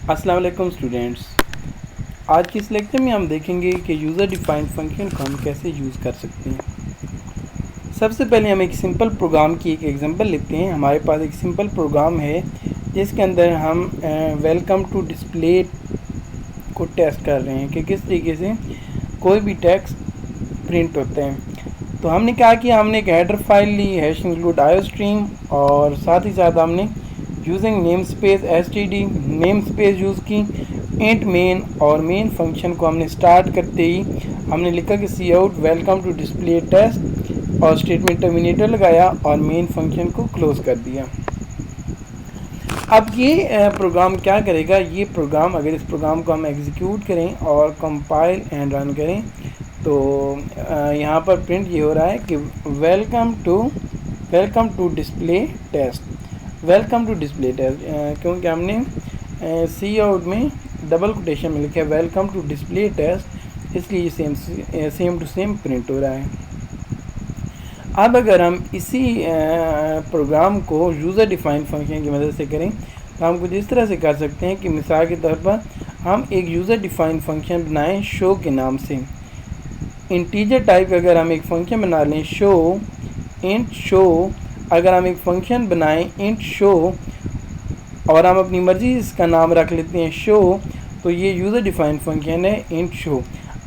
अस्सलाम वालेकुम स्टूडेंट्स। आज की इस लेक्चर में हम देखेंगे कि यूज़र डिफाइंड फंक्शन को हम कैसे यूज़ कर सकते हैं। सबसे पहले हम एक सिंपल प्रोग्राम की एक एग्जांपल लेते हैं। हमारे पास एक सिंपल प्रोग्राम है जिसके अंदर हम वेलकम टू डिस्प्ले को टेस्ट कर रहे हैं कि किस तरीके से कोई भी टेक्स्ट प्रिंट होते हैं। तो हमने क्या किया, हमने एक हेडर फाइल ली हैश इंक्लूड आईओस्ट्रीम और साथ ही साथ हमने using namespace std namespace use की इंट मेन और मेन फंक्शन को हमने स्टार्ट करते ही हमने लिखा कि cout welcome to display test और स्टेटमेंट टर्मिनेटर लगाया और मेन फंक्शन को क्लोज कर दिया। अब ये प्रोग्राम क्या करेगा, ये प्रोग्राम अगर इस प्रोग्राम को हम एग्जीक्यूट करें और कंपाइल एंड रन करें तो यहाँ पर प्रिंट ये हो रहा है कि welcome to display test, welcome to display test, क्योंकि हमने सी आउट में डबल कोटेशन में लिखा है वेलकम टू डिस्प्ले टेस्ट, इसलिए ये सेम टू सेम प्रिंट हो रहा है। अब अगर हम इसी प्रोग्राम को यूज़र डिफाइंड फंक्शन की मदद से करें तो हम कुछ इस तरह से कर सकते हैं कि मिसाल के तौर पर हम एक यूज़र डिफाइंड फंक्शन बनाएं शो के नाम से। इंटीजर टाइप अगर हम एक फंक्शन बना लें शो इंट शो, अगर हम एक फंक्शन बनाएं इंट शो और हम अपनी मर्ज़ी इसका नाम रख लेते हैं शो, तो ये यूज़र डिफाइंड फंक्शन है इंट शो।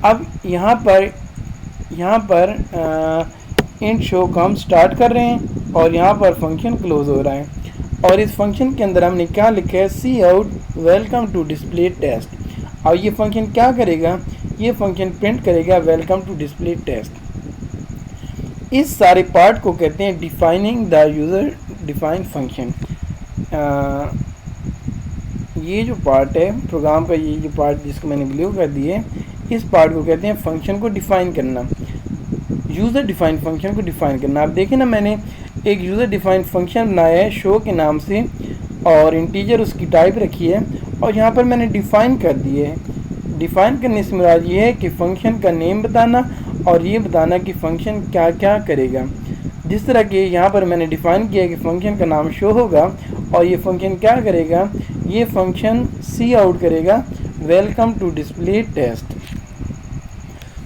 अब यहाँ पर इंट शो को हम स्टार्ट कर रहे हैं और यहाँ पर फंक्शन क्लोज हो रहा है और इस फंक्शन के अंदर हमने क्या लिखा है cout welcome to display test. और ये फंक्शन क्या करेगा, ये फंक्शन प्रिंट करेगा वेलकम टू डिस्प्ले टेस्ट। इस सारे पार्ट को कहते हैं defining the user defined function. ये जो पार्ट है प्रोग्राम का, ये जो पार्ट जिसको मैंने ब्लू कर दिए, इस पार्ट को कहते हैं फंक्शन को डिफाइन करना, यूज़र डिफाइंड फंक्शन को डिफाइन करना। आप देखें ना, मैंने एक यूज़र डिफाइंड फंक्शन बनाया है शो के नाम से और इंटीजर उसकी टाइप रखी है और यहाँ पर मैंने डिफ़ाइन कर दिए है। डिफ़ाइन करने से मुराद ये है कि फ़ंक्शन का नेम बताना और ये बताना कि फ़ंक्शन क्या क्या करेगा। जिस तरह कि यहाँ पर मैंने डिफ़ाइन किया कि फ़ंक्शन का नाम शो होगा और ये फंक्शन क्या करेगा, ये फंक्शन सी आउट करेगा वेलकम टू डिस्प्ले टेस्ट।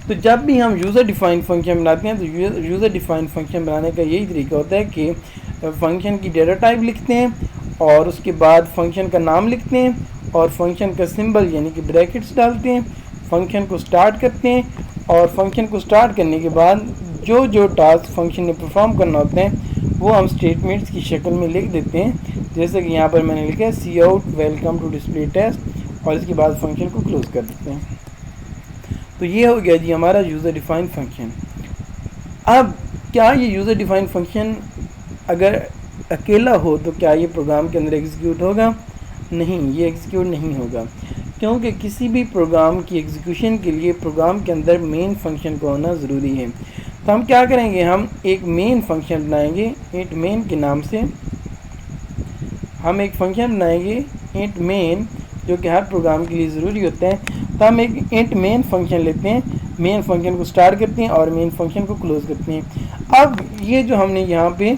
तो जब भी हम यूज़र डिफाइंड फंक्शन बनाते हैं तो यूज़र डिफाइंड फंक्शन बनाने का यही तरीका होता है कि फंक्शन की डेटा टाइप लिखते हैं और उसके बाद फंक्शन का नाम लिखते हैं और फंक्शन का सिंबल यानी कि ब्रैकेट्स डालते हैं, फंक्शन को स्टार्ट करते हैं और फंक्शन को स्टार्ट करने के बाद जो जो टास्क फंक्शन ने परफॉर्म करना होते हैं वो हम स्टेटमेंट्स की शक्ल में लिख देते हैं। जैसे कि यहाँ पर मैंने लिखा है cout welcome to display test और इसके बाद फंक्शन को क्लोज कर देते हैं। तो ये हो गया जी हमारा यूज़र डिफाइंड फंक्शन। अब क्या ये यूज़र डिफाइंड फंक्शन अगर अकेला हो तो क्या ये प्रोग्राम के अंदर एग्जीक्यूट होगा? नहीं, ये एग्जीक्यूट नहीं होगा, क्योंकि किसी भी प्रोग्राम की एग्जीक्यूशन के लिए प्रोग्राम के अंदर मेन फंक्शन को होना ज़रूरी है। तो हम क्या करेंगे, हम एक मेन फंक्शन बनाएंगे इंट मेन के नाम से। हम एक फंक्शन बनाएंगे इंट मेन जो कि हर प्रोग्राम के लिए ज़रूरी होता है। तो हम एक इंट मेन फंक्शन लेते हैं, मेन फंक्शन को स्टार्ट करते हैं और मेन फंक्शन को क्लोज करते हैं। अब ये जो हमने यहाँ पे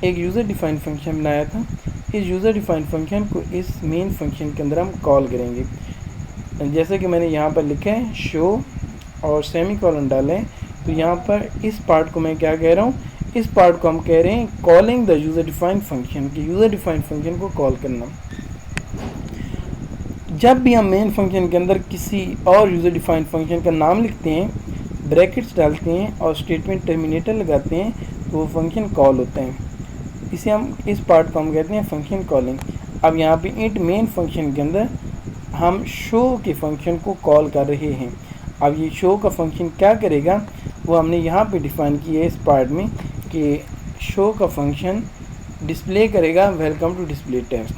एक यूज़र डिफाइंड फंक्शन बनाया था, इस यूज़र डिफाइंड फंक्शन को इस मेन फंक्शन के अंदर हम कॉल करेंगे। जैसे कि मैंने यहाँ पर लिखा है शो और सेमी कॉलन डाला है, तो यहाँ पर इस पार्ट को मैं क्या कह रहा हूँ, इस पार्ट को हम कह रहे हैं calling the user defined function, कि यूज़र डिफाइंड फंक्शन को कॉल करना। जब भी हम मेन फंक्शन के अंदर किसी और यूज़र डिफाइंड फंक्शन का नाम लिखते हैं, ब्रैकेट्स डालते हैं और स्टेटमेंट टर्मिनेटर लगाते हैं तो वो फंक्शन कॉल होता है। इसे हम इस पार्ट को हम कहते हैं फंक्शन कॉलिंग। अब यहाँ पे इंट मेन फंक्शन के अंदर हम शो के फंक्शन को कॉल कर रहे हैं। अब ये शो का फंक्शन क्या करेगा वो हमने यहाँ पे डिफ़ाइन किया है इस पार्ट में कि शो का फंक्शन डिस्प्ले करेगा वेलकम टू डिस्प्ले टेस्ट।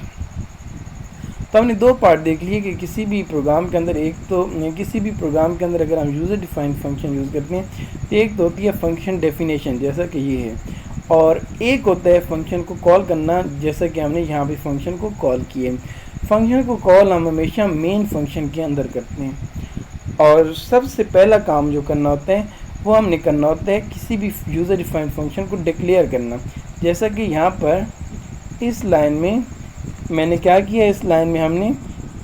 तो हमने दो पार्ट देख लिए कि किसी भी प्रोग्राम के अंदर, एक तो किसी भी प्रोग्राम के अंदर अगर हम यूज़र डिफाइंड फंक्शन यूज़ करते हैं तो एक तो होती है फंक्शन डेफिनेशन जैसा कि ये है, और एक होता है फंक्शन को कॉल करना जैसा कि हमने यहाँ पे फंक्शन को कॉल किए। फंक्शन को कॉल हम हमेशा मेन फंक्शन के अंदर करते हैं और सबसे पहला काम जो करना होता है वो हमने करना होता है किसी भी यूज़र डिफाइंड फंक्शन को डिक्लेयर करना। जैसा कि यहाँ पर इस लाइन में मैंने क्या किया, इस लाइन में हमने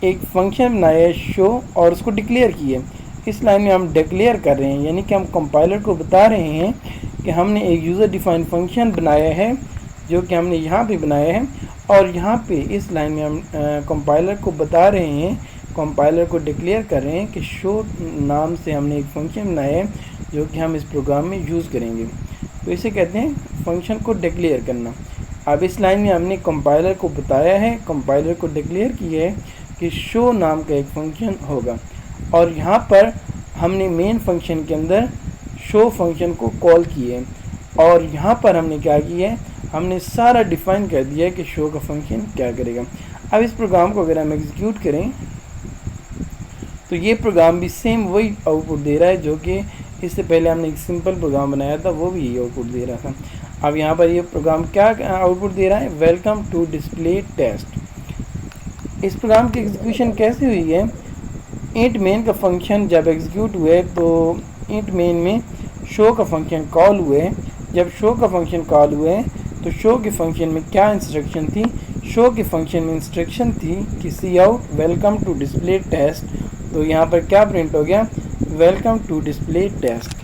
एक फंक्शन बनाया है शो और उसको डिक्लेयर किया है। इस लाइन में हम डिक्लेयर कर रहे हैं, यानी कि हम कंपाइलर को बता रहे हैं कि हमने एक यूज़र डिफाइंड फंक्शन बनाया है जो कि हमने यहाँ पे बनाया है, और यहाँ पे इस लाइन में हम कंपाइलर को बता रहे हैं, कंपाइलर को डिक्लेयर कर रहे हैं कि शो नाम से हमने एक फंक्शन बनाया है जो कि हम इस प्रोग्राम में यूज़ करेंगे। तो इसे कहते हैं फंक्शन को डिक्लेयर करना। अब इस लाइन में हमने कंपाइलर को बताया है, कंपाइलर को डिक्लेयर किया है कि शो नाम का एक फंक्शन होगा, और यहाँ पर हमने मेन फंक्शन के अंदर शो फंक्शन को कॉल किए हैं, और यहाँ पर हमने क्या किया है, हमने सारा डिफाइन कर दिया है कि शो का फंक्शन क्या करेगा। अब इस प्रोग्राम को अगर हम एग्जीक्यूट करें तो ये प्रोग्राम भी सेम वही आउटपुट दे रहा है जो कि इससे पहले हमने एक सिंपल प्रोग्राम बनाया था, वो भी यही आउटपुट दे रहा था। अब यहाँ पर ये प्रोग्राम क्या आउटपुट दे रहा है, वेलकम टू डिस्प्ले टेस्ट। इस प्रोग्राम की एग्जीक्यूशन कैसे हुई है, इंट मेन का फंक्शन जब एग्जीक्यूट हुए तो इंट मेन में शो का फंक्शन कॉल हुए। जब शो का फंक्शन कॉल हुए तो शो के फंक्शन में क्या इंस्ट्रक्शन थी, शो के फंक्शन में इंस्ट्रक्शन थी कि cout welcome to display test. तो यहाँ पर क्या प्रिंट हो गया, वेलकम टू डिस्प्ले टेस्ट।